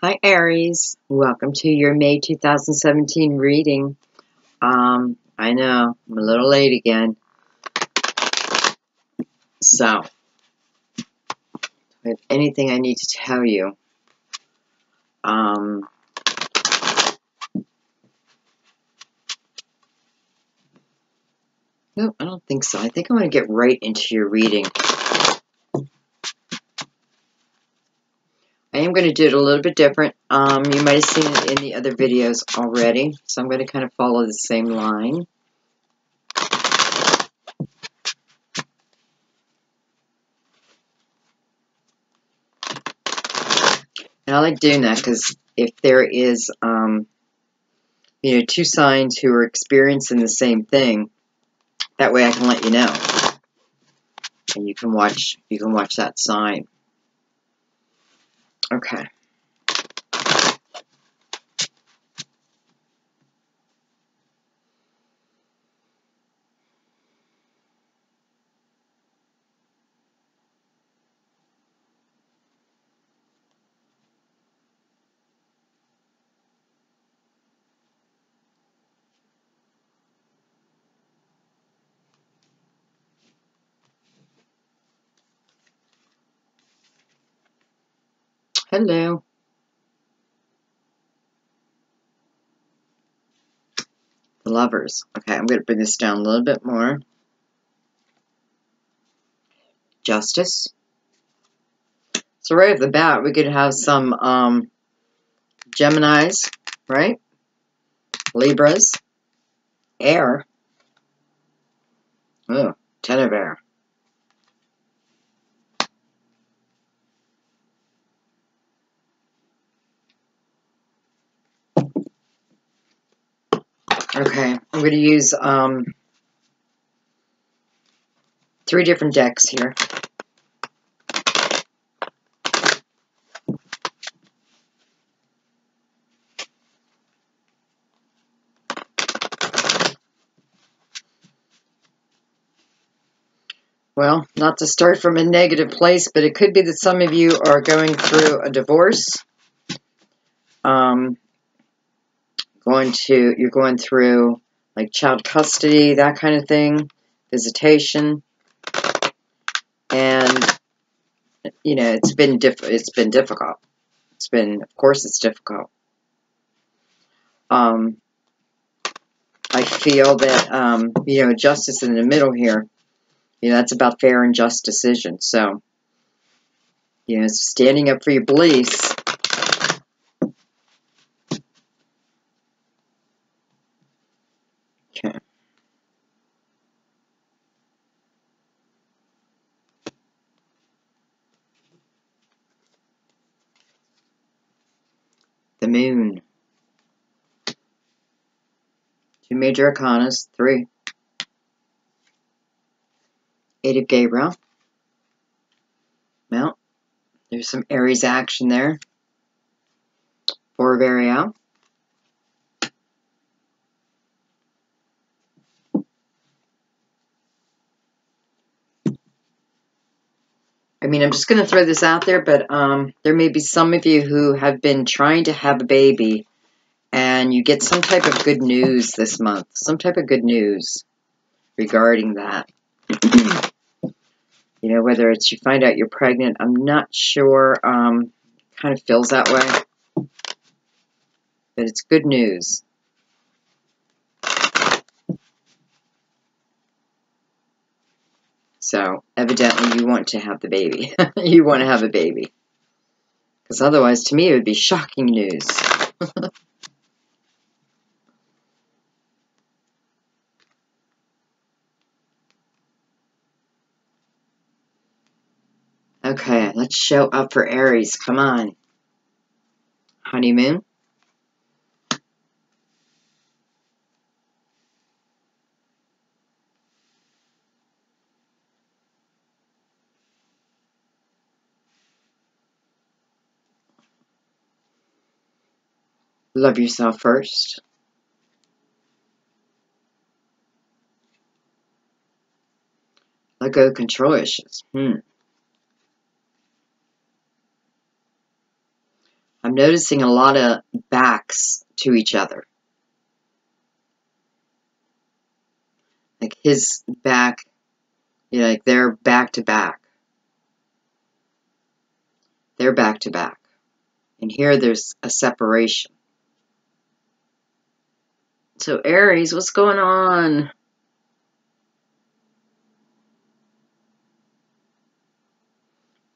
Hi Aries, welcome to your May 2017 reading. I know, I'm a little late again. So, if I have anything I need to tell you, no, I don't think so. I think I'm going to get right into your reading. I am going to do it a little bit different. You might have seen it in the other videos already, so I'm going to kind of follow the same line. And I like doing that because if there is, two signs who are experiencing the same thing, that way I can let you know. And you can watch that sign. Okay. Hello. The Lovers. Okay, I'm going to bring this down a little bit more. Justice. So right off the bat, we could have some Geminis, right? Libras. Air. Oh, 10 of air. Okay, I'm going to use 3 different decks here. Well, not to start from a negative place, but it could be that some of you are going through a divorce. You're going through like child custody, that kind of thing, visitation, and it's been difficult. Of course, it's difficult. I feel that justice in the middle here. That's about fair and just decisions. So, standing up for your beliefs. Okay. The Moon. 2 major arcanas. 3. 8 of Gabriel. Well, there's some Aries action there. 4 of Ariel. I'm just going to throw this out there, but there may be some of you who have been trying to have a baby, and you get some type of good news this month. Some type of good news regarding that. Whether it's you find out you're pregnant, I'm not sure. Kind of feels that way. But it's good news. So, evidently, you want to have the baby. You want to have a baby. Because otherwise, to me, it would be shocking news. Okay, let's show up for Aries. Come on. Honeymoon. Love yourself first. Let go of control issues. I'm noticing a lot of backs to each other. Like his back, you know, like they're back to back. They're back to back. And here there's a separation. So Aries, what's going on?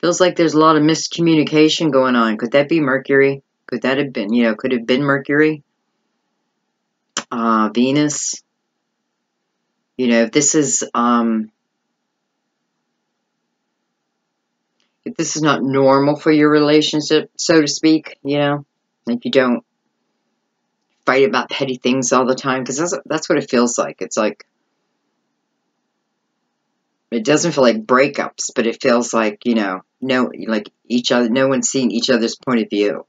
Feels like there's a lot of miscommunication going on. Could that be Mercury? Could that have been, you know, could have been Mercury? Venus? You know, if this is not normal for your relationship, so to speak, you know, like you don't fight about petty things all the time, because that's what it feels like. It's like, it doesn't feel like breakups, but it feels like, you know, no one's seeing each other's point of view,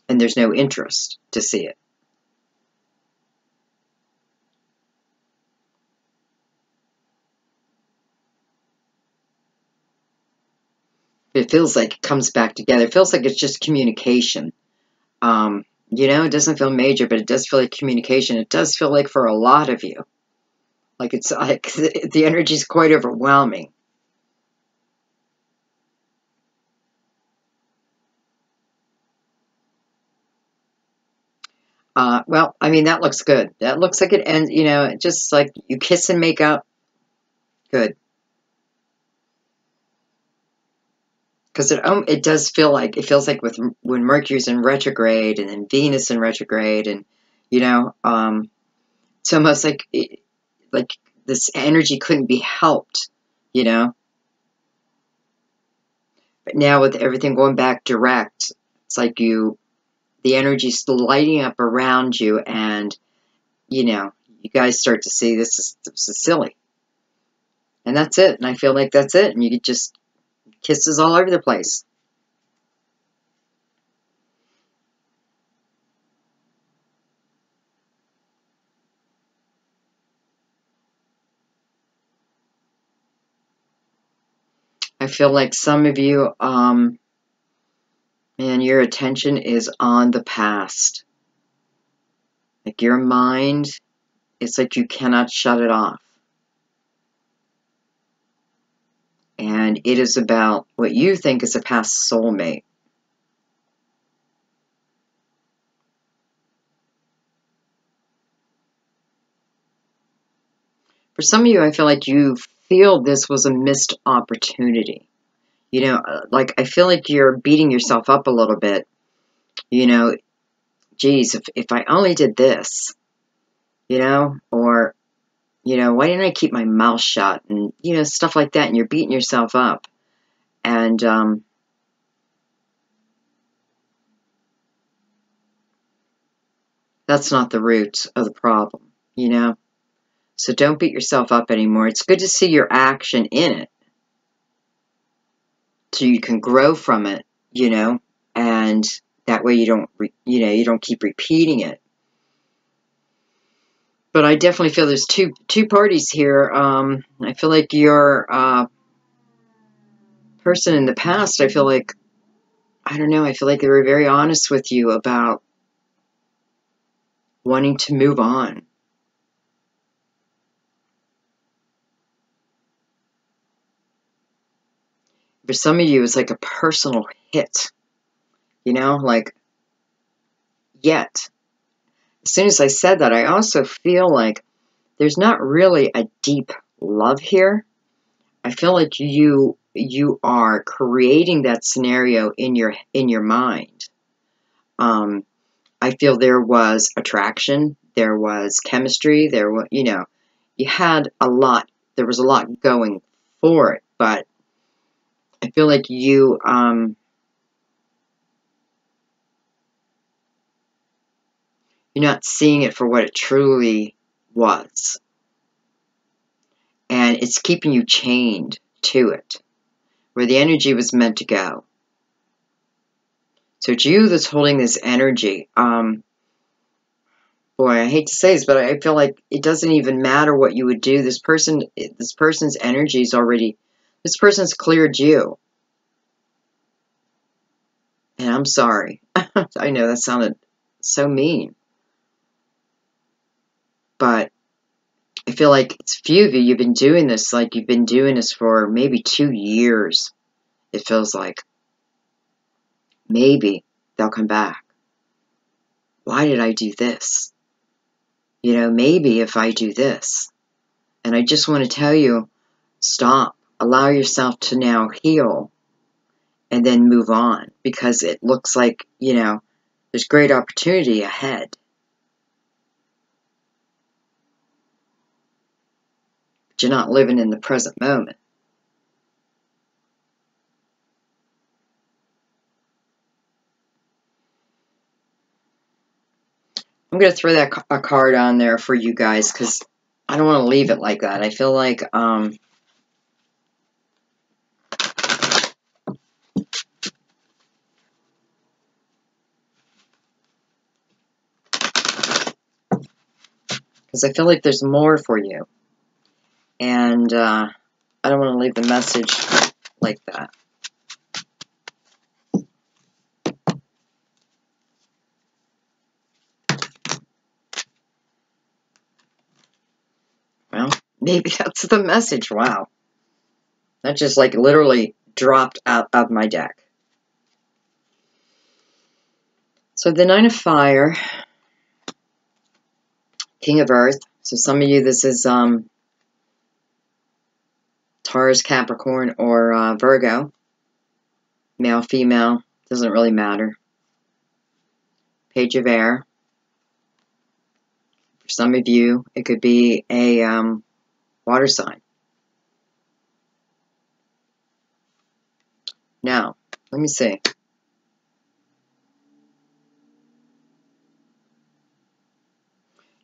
and there's no interest to see it. It feels like it comes back together. It feels like it's just communication. You know, it doesn't feel major, but it does feel like communication. It does feel like for a lot of you, like it's like the energy is quite overwhelming. Well, I mean, that looks good. That looks like it ends, you know, just like you kiss and make up. Good. Because it does feel like, it feels like when Mercury's in retrograde and then Venus in retrograde, and, you know, it's almost like, like this energy couldn't be helped, you know. But now with everything going back direct, it's like the energy's lighting up around you, and, you know, you guys start to see this is silly. And that's it. And I feel like that's it. And you get just kisses all over the place. I feel like some of you, and your attention is on the past. Like your mind, it's like you cannot shut it off. And it is about what you think is a past soulmate. For some of you, I feel like you feel this was a missed opportunity. You know, like I feel like you're beating yourself up a little bit. You know, geez, if I only did this, you know, or, you know, why didn't I keep my mouth shut? And, you know, stuff like that. And you're beating yourself up. And, that's not the root of the problem, you know? So don't beat yourself up anymore. It's good to see your action in it, so you can grow from it, you know, and that way you don't, you don't keep repeating it. But I definitely feel there's two parties here. I feel like your person in the past, I feel like, I don't know, I feel like they were very honest with you about wanting to move on. For some of you, it's like a personal hit, you know, like, yet. As soon as I said that, I also feel like there's not really a deep love here. I feel like you are creating that scenario in your mind. I feel there was attraction, there was chemistry, there was, you know, you had a lot, there was a lot going for it, but I feel like you're not seeing it for what it truly was. And it's keeping you chained to it, where the energy was meant to go. So it's you that's holding this energy. Boy, I hate to say this, but I feel like it doesn't even matter what you would do. This person's energy is already, this person's cleared you. And I'm sorry. I know that sounded so mean. But I feel like it's few of you, you've been doing this, like you've been doing this for maybe 2 years. It feels like. Maybe they'll come back. Why did I do this? You know, maybe if I do this. And I just want to tell you, stop. Allow yourself to now heal and then move on, because it looks like, you know, there's great opportunity ahead. But you're not living in the present moment. I'm going to throw a card on there for you guys, because I don't want to leave it like that. I feel like, because I feel like there's more for you. And I don't want to leave the message like that. Well, maybe that's the message. Wow. That just like literally dropped out of my deck. So the Nine of Fire, King of Earth. So some of you, this is Taurus, Capricorn, or Virgo. Male, female, doesn't really matter. Page of Air. For some of you, it could be a water sign. Now, let me see.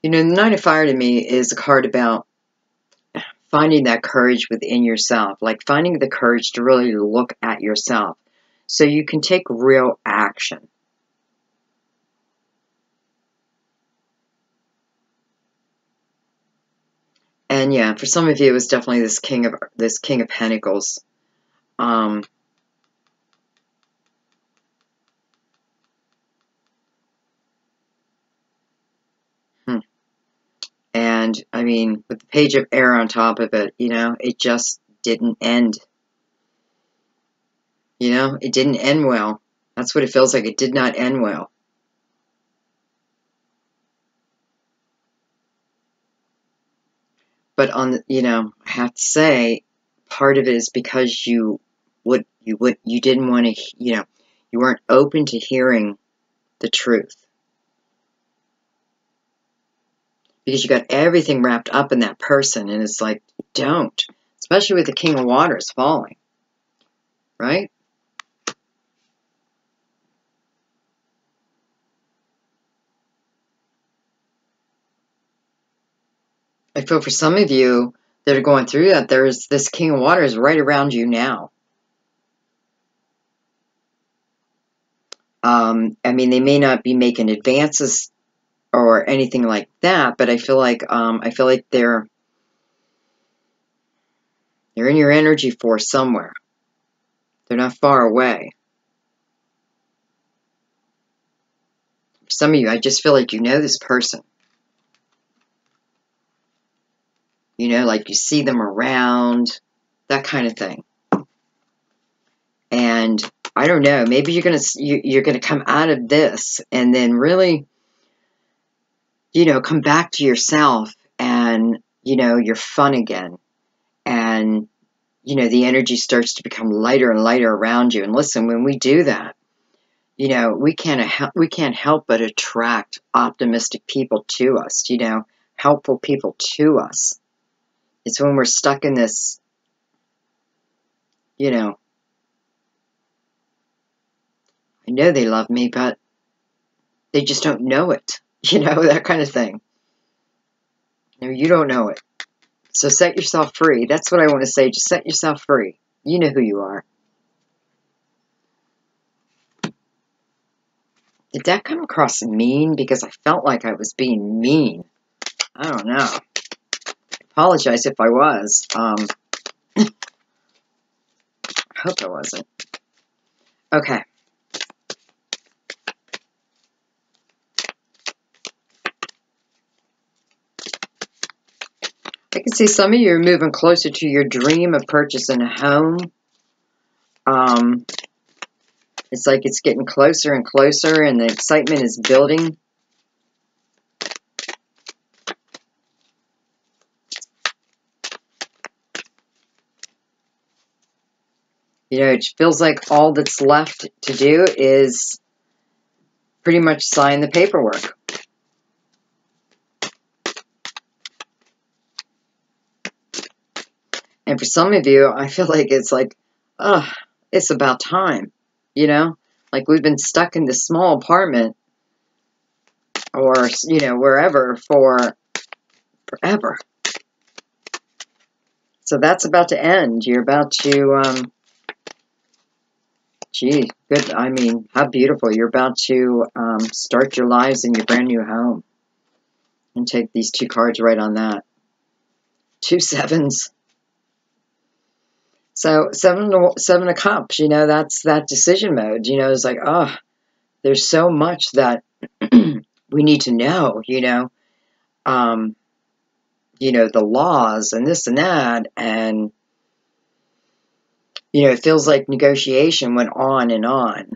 You know, the Nine of Fire to me is a card about finding that courage within yourself, like finding the courage to really look at yourself so you can take real action. And yeah, for some of you, it was definitely this King of Pentacles. And I mean, with the Page of Air on top of it, you know, it just didn't end. You know, it didn't end well. That's what it feels like. It did not end well. But you know, I have to say, part of it is because you didn't want to, you know, you weren't open to hearing the truth. Because you got everything wrapped up in that person, and it's like, don't. Especially with the King of Waters falling. Right? I feel for some of you that are going through that, there's this King of Waters right around you now. I mean, they may not be making advances or anything like that, but I feel like they're in your energy force somewhere. They're not far away. For some of you, I just feel like you know this person. You know, like you see them around, that kind of thing. And I don't know, maybe you're gonna come out of this and then really, you know, come back to yourself, and you know, you're fun again, and you know, the energy starts to become lighter and lighter around you. And listen, when we do that, you know, we can't help but attract optimistic people to us, you know, helpful people to us. It's when we're stuck in this, you know, I know they love me, but they just don't know it. You know, that kind of thing. No, you don't know it. So set yourself free. That's what I want to say. Just set yourself free. You know who you are. Did that come across mean? Because I felt like I was being mean. I don't know. I apologize if I was. I hope I wasn't. Okay. I can see some of you are moving closer to your dream of purchasing a home. It's like it's getting closer and closer, and the excitement is building. You know, it feels like all that's left to do is pretty much sign the paperwork. And for some of you, I feel like it's like, ugh, it's about time, you know? Like we've been stuck in this small apartment or, you know, wherever for forever. So that's about to end. You're about to, gee, good. I mean, how beautiful. You're about to start your lives in your brand new home. And take these two cards right on that. 2 7s. So seven of cups, you know, that's that decision mode. You know, it's like, oh, there's so much that we need to know, you know, the laws and this and that. And, you know, it feels like negotiation went on and on.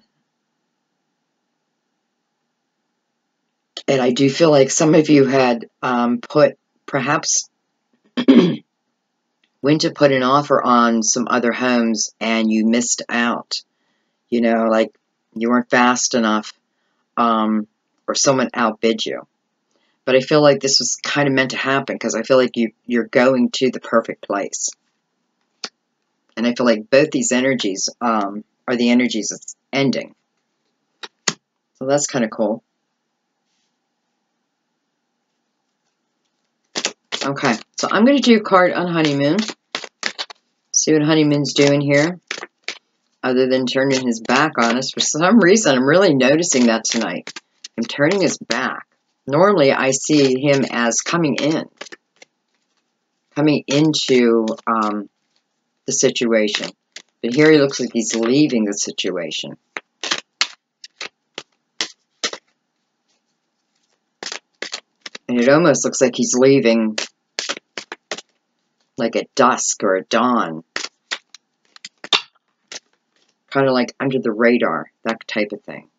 And I do feel like some of you had perhaps went to put an offer on some other homes and you missed out. You know, like you weren't fast enough, or someone outbid you. But I feel like this was kind of meant to happen because I feel like you're going to the perfect place. And I feel like both these energies are the energies that's ending. So that's kind of cool. Okay, so I'm going to do a card on Honeymoon. See what Honeymoon's doing here. Other than turning his back on us. For some reason, I'm really noticing that tonight. I'm turning his back. Normally, I see him as coming in. Coming into the situation. But here he looks like he's leaving the situation. And it almost looks like he's leaving like at dusk or at dawn. Kind of like under the radar, that type of thing.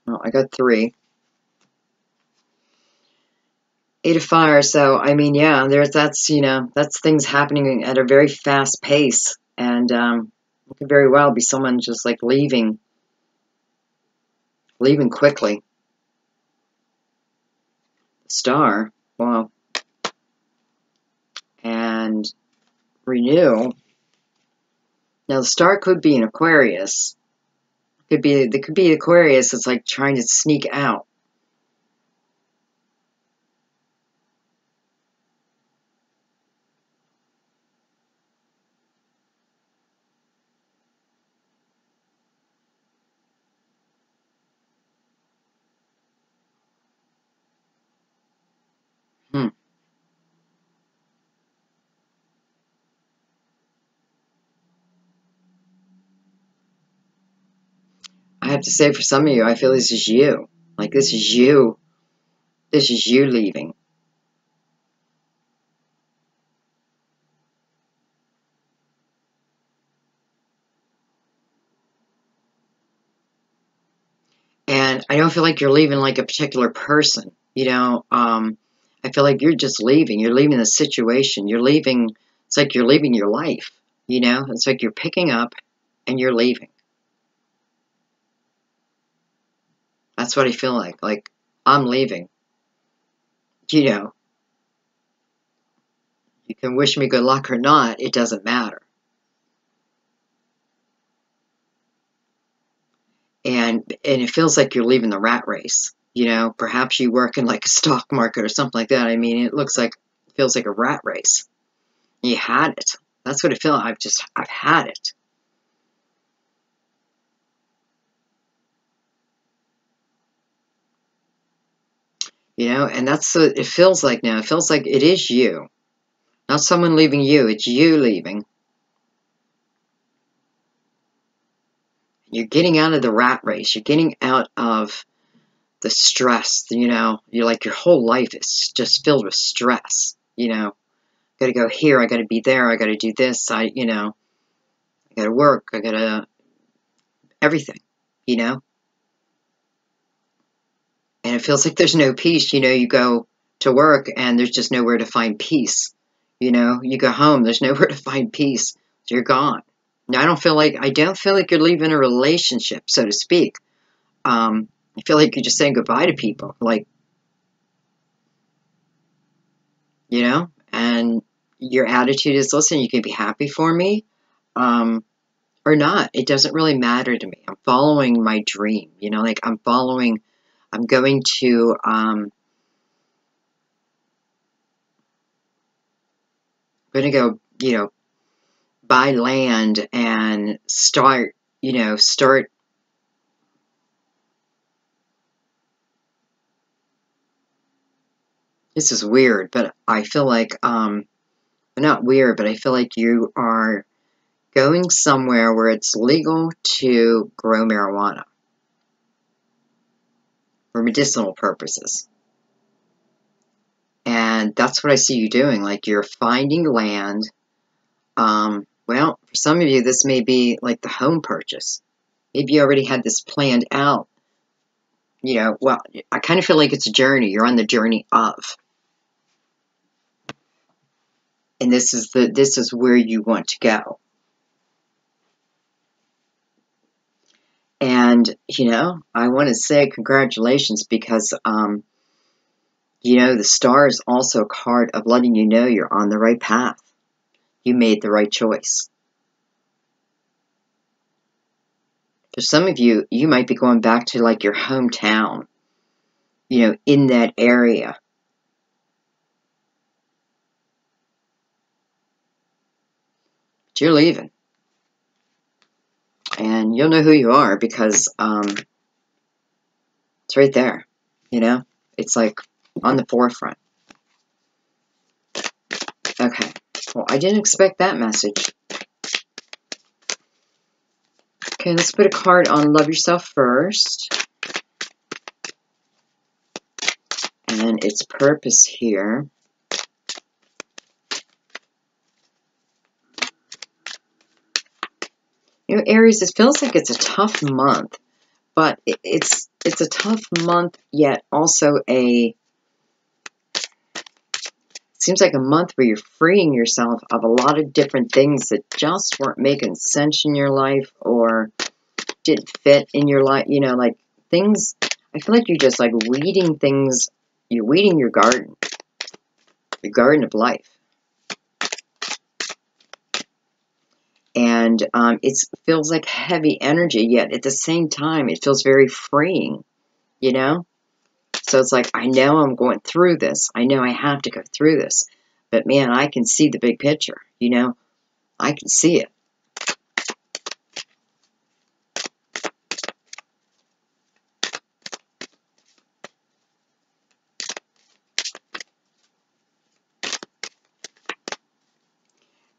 Well, I got 3. 8 of fire, so, I mean, yeah, that's things happening at a very fast pace. And it could very well be someone just like leaving quickly. Star, wow. And renew. Now the star could be an Aquarius. There could be Aquarius that's like trying to sneak out. I have to say, for some of you, I feel this is you. Like, this is you. This is you leaving. And I don't feel like you're leaving like a particular person. You know, I feel like you're just leaving. You're leaving the situation. You're leaving. It's like you're leaving your life. You know, it's like you're picking up and you're leaving. That's what I feel like. Like, I'm leaving. You know, you can wish me good luck or not. It doesn't matter. And it feels like you're leaving the rat race. You know, perhaps you work in like a stock market or something like that. I mean, feels like a rat race. You had it. That's what it feels like. I've had it. You know, and that's what it feels like now. It feels like it is you. Not someone leaving you, it's you leaving. You're getting out of the rat race. You're getting out of the stress. You know, you're like your whole life is just filled with stress. you know, I got to go here, I got to be there, I got to do this, I got to work, I got to everything, you know. And it feels like there's no peace, you go to work and there's just nowhere to find peace. You go home, there's nowhere to find peace. So you're gone. Now, I don't feel like you're leaving a relationship, so to speak. I feel like you're just saying goodbye to people, like, and your attitude is, listen, you can be happy for me, or not. It doesn't really matter to me. I'm following my dream, like I'm going to, go, buy land and start. This is weird, but I feel like, not weird, but I feel like you are going somewhere where it's legal to grow marijuana for medicinal purposes. And that's what I see you doing. Like, you're finding land. Well, for some of you, this may be like the home purchase. Maybe you already had this planned out. Well, I kind of feel like it's a journey. You're on the journey of. And this is where you want to go. And, I want to say congratulations because, the star is also a card of letting you know you're on the right path. You made the right choice. For some of you, you might be going back to like your hometown, in that area. But you're leaving. And you'll know who you are because it's right there, It's like on the forefront. Okay. Well, I didn't expect that message. Okay, let's put a card on Love Yourself First. And its purpose here. Aries, it feels like it's a tough month, but it's a tough month, yet also seems like a month where you're freeing yourself of a lot of different things that just weren't making sense in your life or didn't fit in your life. Like things, I feel like you're just like weeding things. You're weeding your garden of life. And it feels like heavy energy, yet at the same time, it feels very freeing, So it's like, I know I'm going through this. I know I have to go through this. But man, I can see the big picture, I can see it.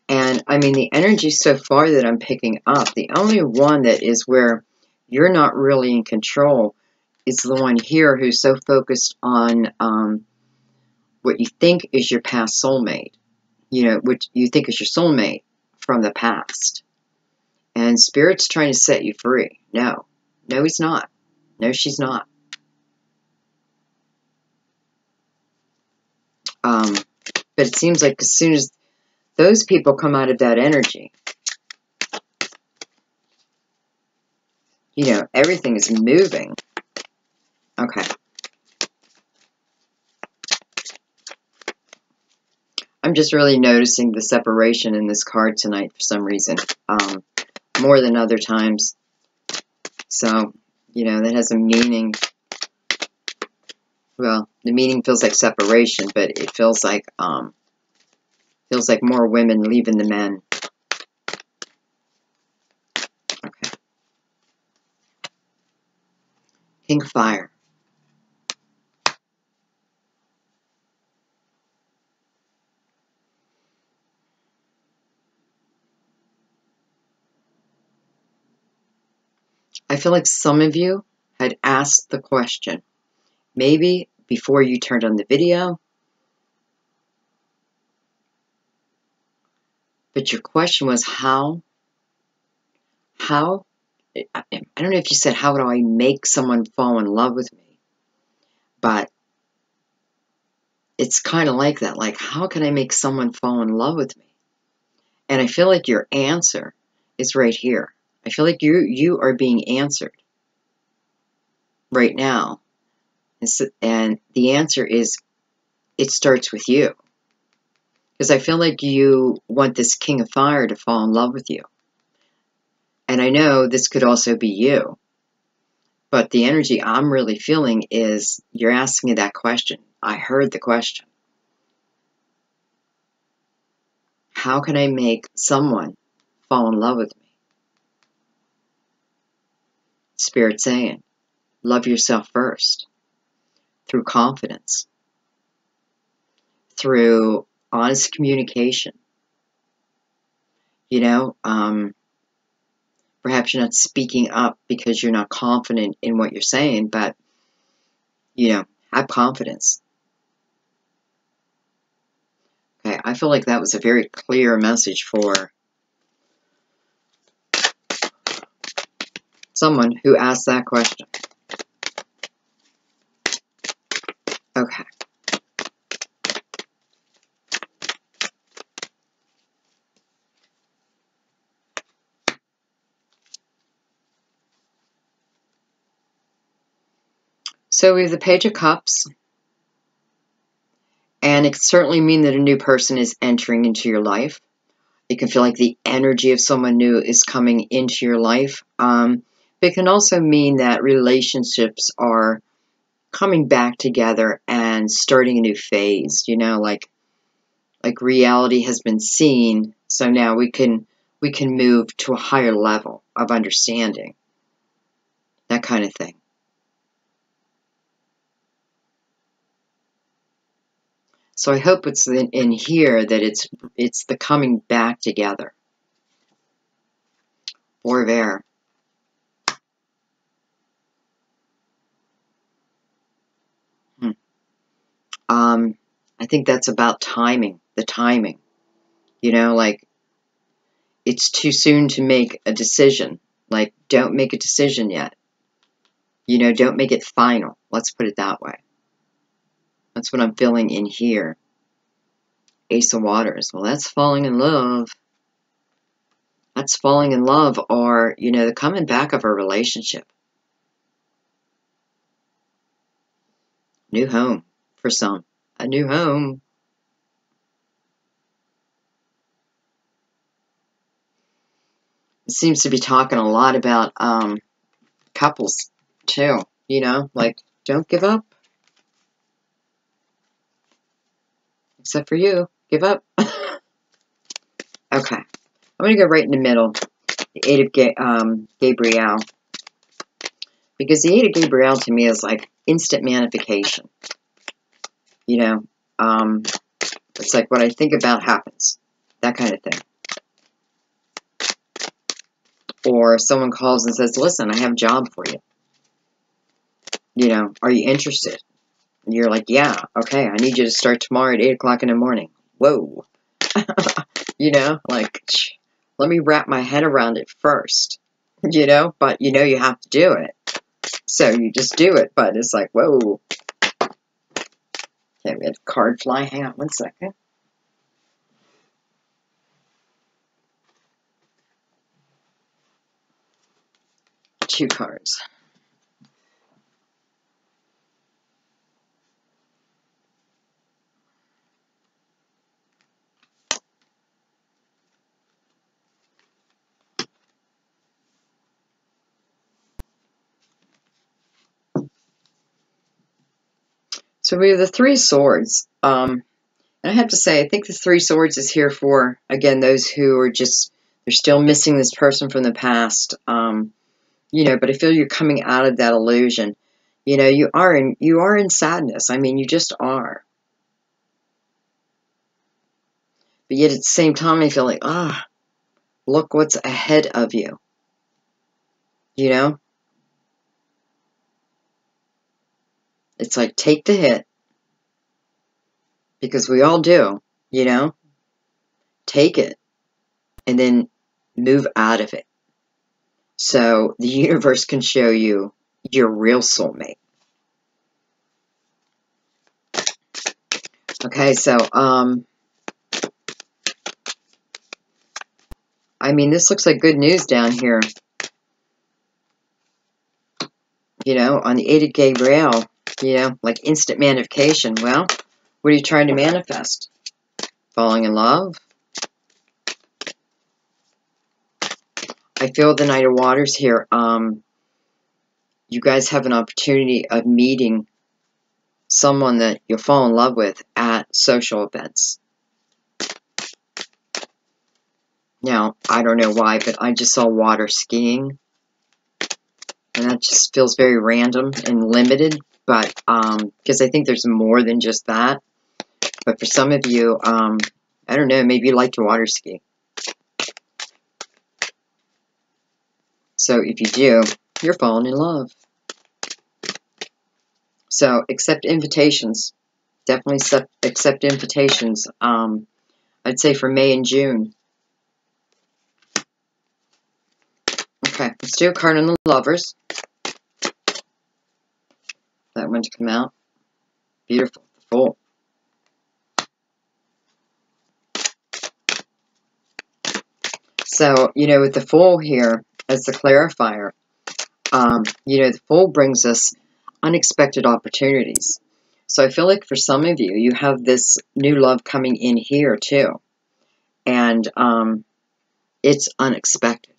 And I mean, the energy so far that I'm picking up, the only one that is where you're not really in control is the one here who's so focused on what you think is your past soulmate, which you think is your soulmate from the past. And Spirit's trying to set you free. No, he's not. No, she's not. But it seems like as soon as those people come out of that energy, everything is moving. Okay. I'm just really noticing the separation in this card tonight for some reason, more than other times. So, that has a meaning. Well, the meaning feels like separation, but it feels like more women leaving the men. Okay. King of Fire. I feel like some of you had asked the question, maybe before you turned on the video, But your question was how, I don't know if you said, how do I make someone fall in love with me? But it's kind of like that. Like, how can I make someone fall in love with me? And I feel like your answer is right here. I feel like you are being answered right now. And the answer is, it starts with you. Because I feel like you want this King of Fire to fall in love with you. And I know this could also be you. But the energy I'm really feeling is you're asking me that question. I heard the question. How can I make someone fall in love with me? Spirit saying, love yourself first. Through confidence. Through honest communication. You know, perhaps you're not speaking up because you're not confident in what you're saying, but, you know, have confidence. Okay, I feel like that was a very clear message for someone who asked that question. Okay. So we have the Page of Cups. And it can certainly mean that a new person is entering into your life. It can feel like the energy of someone new is coming into your life. But it can also mean that relationships are coming back together and starting a new phase. You know, like reality has been seen, so now we can move to a higher level of understanding. That kind of thing. So I hope it's in here that it's the coming back together. Four of Air. I think that's about timing, the timing. You know, like, it's too soon to make a decision. Like, don't make a decision yet. You know, don't make it final. Let's put it that way. That's what I'm feeling in here. Ace of Waters. Well, that's falling in love. That's falling in love, or, you know, the coming back of a relationship. New home for some. A new home. It seems to be talking a lot about couples, too. You know, like, don't give up. Except for you. Give up. Okay. I'm going to go right in the middle. The Eight of Gabriel. Because the Eight of Gabriel to me is like instant manifestation. You know, it's like what I think about happens. That kind of thing. Or someone calls and says, listen, I have a job for you. You know, are you interested? And you're like, yeah, okay, I need you to start tomorrow at 8 o'clock in the morning. Whoa. You know, like, let me wrap my head around it first. You know, but you know you have to do it. So you just do it, but it's like, whoa. Okay, we had a card fly. Hang on one second. Two cards. So we have the Three Swords. And I have to say, I think the Three Swords is here for, again, those who are just, they're still missing this person from the past. You know, but I feel you're coming out of that illusion. You know, you are in sadness. I mean, you just are. But yet at the same time, I feel like, look what's ahead of you. You know? It's like, take the hit. Because we all do, you know? Take it. and then move out of it. So the universe can show you your real soulmate. Okay, so, I mean, this looks like good news down here. You know, on the 8 of Gabriel, you know, like instant manifestation. Well, what are you trying to manifest? Falling in love? I feel the Knight of Waters here. You guys have an opportunity of meeting someone that you'll fall in love with at social events. Now, I don't know why, but I just saw water skiing. And that just feels very random and limited. But, because I think there's more than just that. But for some of you, I don't know, maybe you like to water ski. So if you do, you're falling in love. So accept invitations. Definitely accept invitations. I'd say for May and June. Okay, let's do a card on the lovers. That one to come out. Beautiful. The Fool. So, you know, with the Fool here as the clarifier, you know, the Fool brings us unexpected opportunities. So I feel like for some of you, you have this new love coming in here too. And it's unexpected.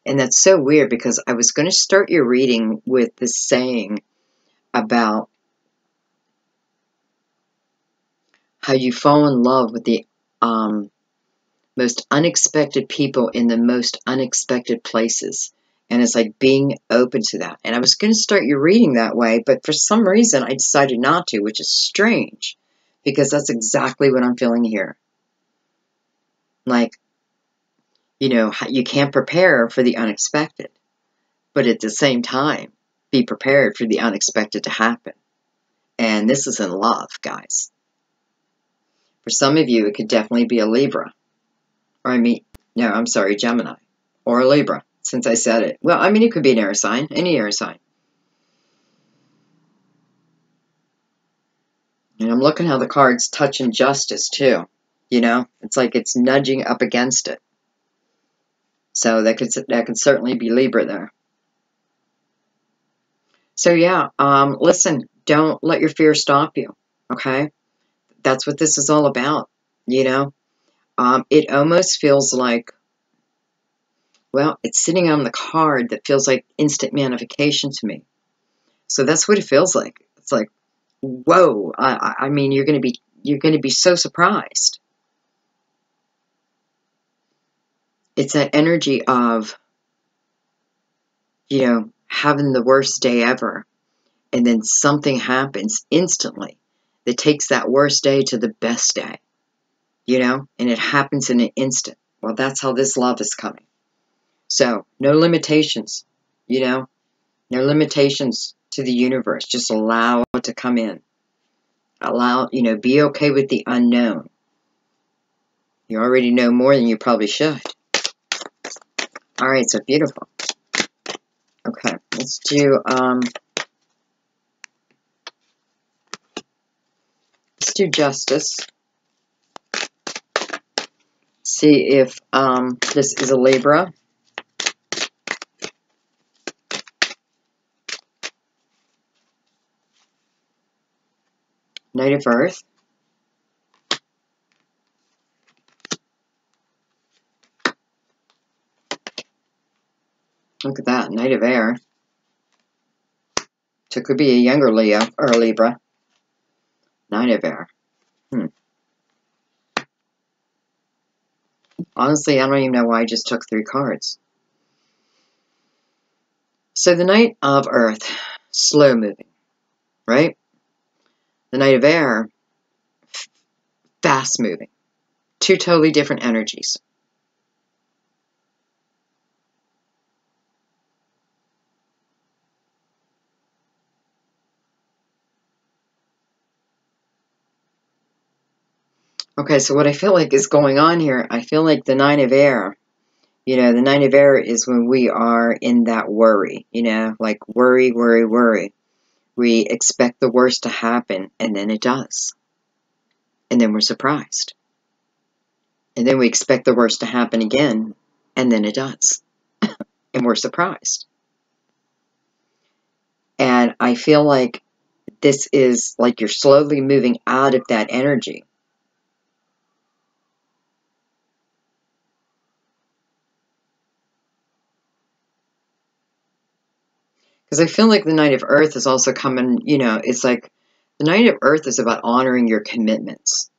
And that's so weird because I was going to start your reading with this saying about how you fall in love with the most unexpected people in the most unexpected places. And it's like being open to that. And I was going to start your reading that way, but for some reason I decided not to, which is strange because that's exactly what I'm feeling here. Like, you know, you can't prepare for the unexpected, but at the same time, be prepared for the unexpected to happen. And this is in love, guys. For some of you, it could definitely be a Libra. Or no, I'm sorry, Gemini. Or a Libra, since I said it. Well, I mean, it could be an air sign, any air sign. And I'm looking how the cards touch injustice, too. You know, it's like it's nudging up against it. So that could certainly be Libra there. So yeah, listen, don't let your fear stop you, okay? That's what this is all about, you know? It almost feels like, well, it's sitting on the card that feels like instant manifestation to me. So that's what it feels like. It's like, whoa, I mean, you're going to be so surprised. It's that energy of, you know, having the worst day ever, and then something happens instantly that takes that worst day to the best day, you know, and it happens in an instant. Well, that's how this love is coming. So, no limitations, you know, no limitations to the universe. Just allow it to come in. Allow, you know, be okay with the unknown. You already know more than you probably should. All right, so beautiful. Okay, let's do justice. See if this is a Libra. Knight of Earth. Look at that, Knight of Air. So it could be a younger Leo or a Libra. Knight of Air. Honestly, I don't even know why I just took 3 cards. So the Knight of Earth, slow moving, right? The Knight of Air, fast moving. 2 totally different energies. Okay, so what I feel like is going on here, I feel like the Nine of Air, you know, the Nine of Air is when we are in that worry, you know, like worry, worry, worry. We expect the worst to happen, and then it does. And then we're surprised. And then we expect the worst to happen again, and then it does. And we're surprised. And I feel like this is like you're slowly moving out of that energy. Because I feel like the Knight of Earth is also coming, you know, it's like the Knight of Earth is about honoring your commitments.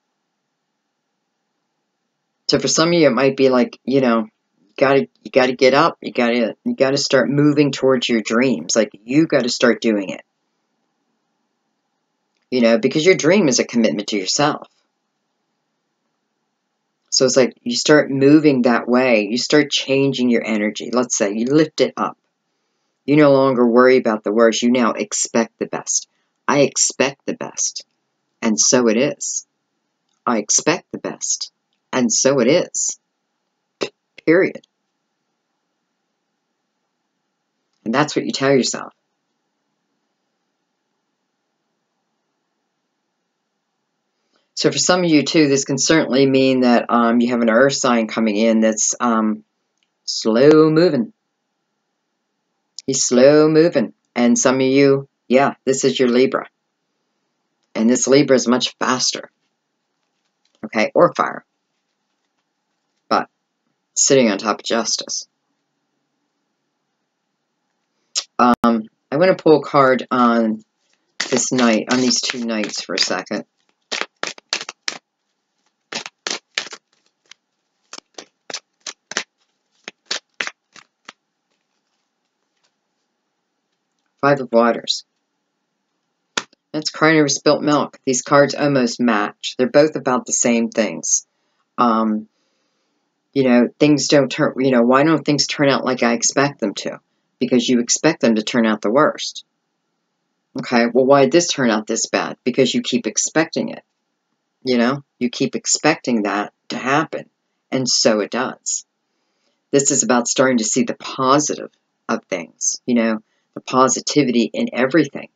So for some of you, it might be like, you know, you gotta get up, you gotta start moving towards your dreams. Like you gotta start doing it. You know, because your dream is a commitment to yourself. So it's like you start moving that way. You start changing your energy. Let's say you lift it up. You no longer worry about the worst. You now expect the best. I expect the best. And so it is. I expect the best. And so it is. Period. And that's what you tell yourself. So for some of you too, this can certainly mean that you have an earth sign coming in that's slow moving. He's slow moving. And some of you, yeah, this is your Libra. And this Libra is much faster. Okay, or fire. But sitting on top of justice. I'm going to pull a card on this night, on these two nights for a second. Five of Waters. That's crying over spilt milk. These cards almost match. They're both about the same things. You know, things don't turn, you know, why don't things turn out like I expect them to? Because you expect them to turn out the worst. Okay, well, why did this turn out this bad? Because you keep expecting it. You know, you keep expecting that to happen. And so it does. This is about starting to see the positive of things, you know, the positivity in everything.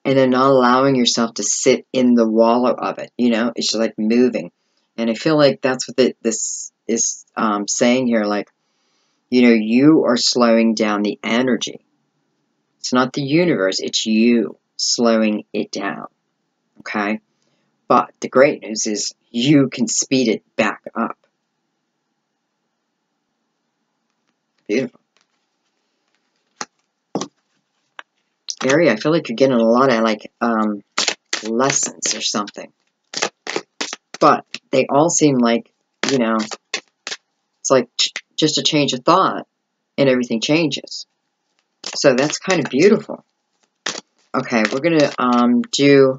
And then not allowing yourself to sit in the wallow of it, you know, it's just like moving. And I feel like that's what this is saying here, like, you know, you are slowing down the energy. It's not the universe, it's you slowing it down, okay? But the great news is you can speed it back up. Beautiful. Aries, I feel like you're getting a lot of, like, lessons or something. But they all seem like, you know, it's like just a change of thought and everything changes. So that's kind of beautiful. Okay, we're going to do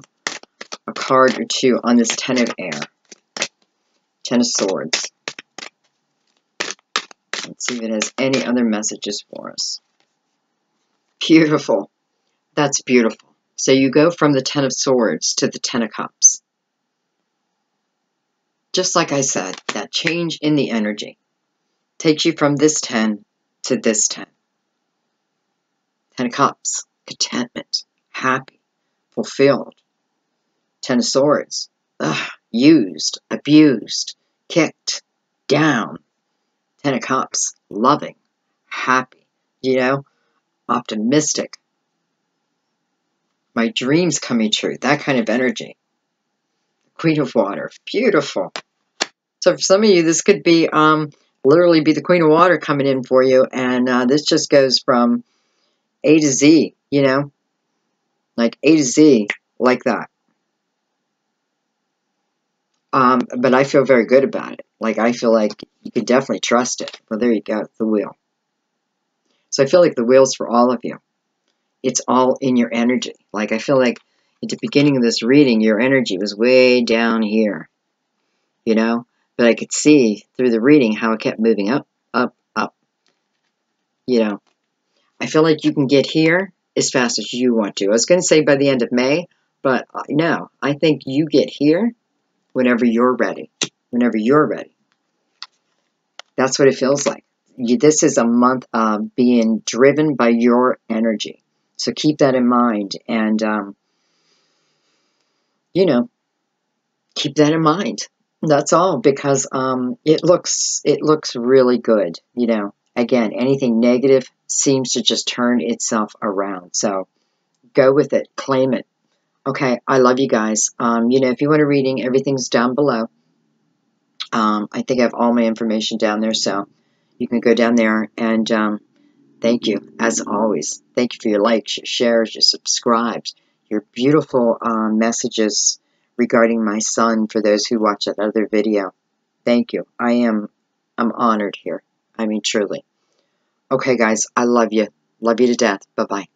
a card or two on this Ten of Air. Ten of Swords. Let's see if it has any other messages for us. Beautiful. That's beautiful. So you go from the Ten of Swords to the Ten of Cups. Just like I said, that change in the energy takes you from this 10 to this 10. Ten of Cups, contentment, happy, fulfilled. Ten of Swords, used, abused, kicked, down. Ten of Cups, loving, happy, you know, optimistic. My dreams coming true, that kind of energy. Queen of Water, beautiful. So for some of you, this could be, literally be the Queen of Water coming in for you, and this just goes from A to Z, you know, like A to Z, like that. But I feel very good about it. Like, I feel like you can definitely trust it. Well, there you go, the wheel. So I feel like the wheel's for all of you. It's all in your energy. Like, I feel like at the beginning of this reading, your energy was way down here, you know? But I could see through the reading how it kept moving up, up, up. You know, I feel like you can get here as fast as you want to. I was going to say by the end of May, But no, I think you get here whenever you're ready. Whenever you're ready. That's what it feels like. This is a month of being driven by your energy. So keep that in mind. And, you know, keep that in mind. That's all, because it looks really good. You know, again, anything negative seems to just turn itself around. So go with it. Claim it. Okay, I love you guys. You know, if you want a reading, everything's down below. I think I have all my information down there, so you can go down there. And thank you, as always. Thank you for your likes, your shares, your subscribes, your beautiful messages regarding my son for those who watch that other video. Thank you. I'm honored here. I mean, truly. Okay, guys, I love you. Love you to death. Bye-bye.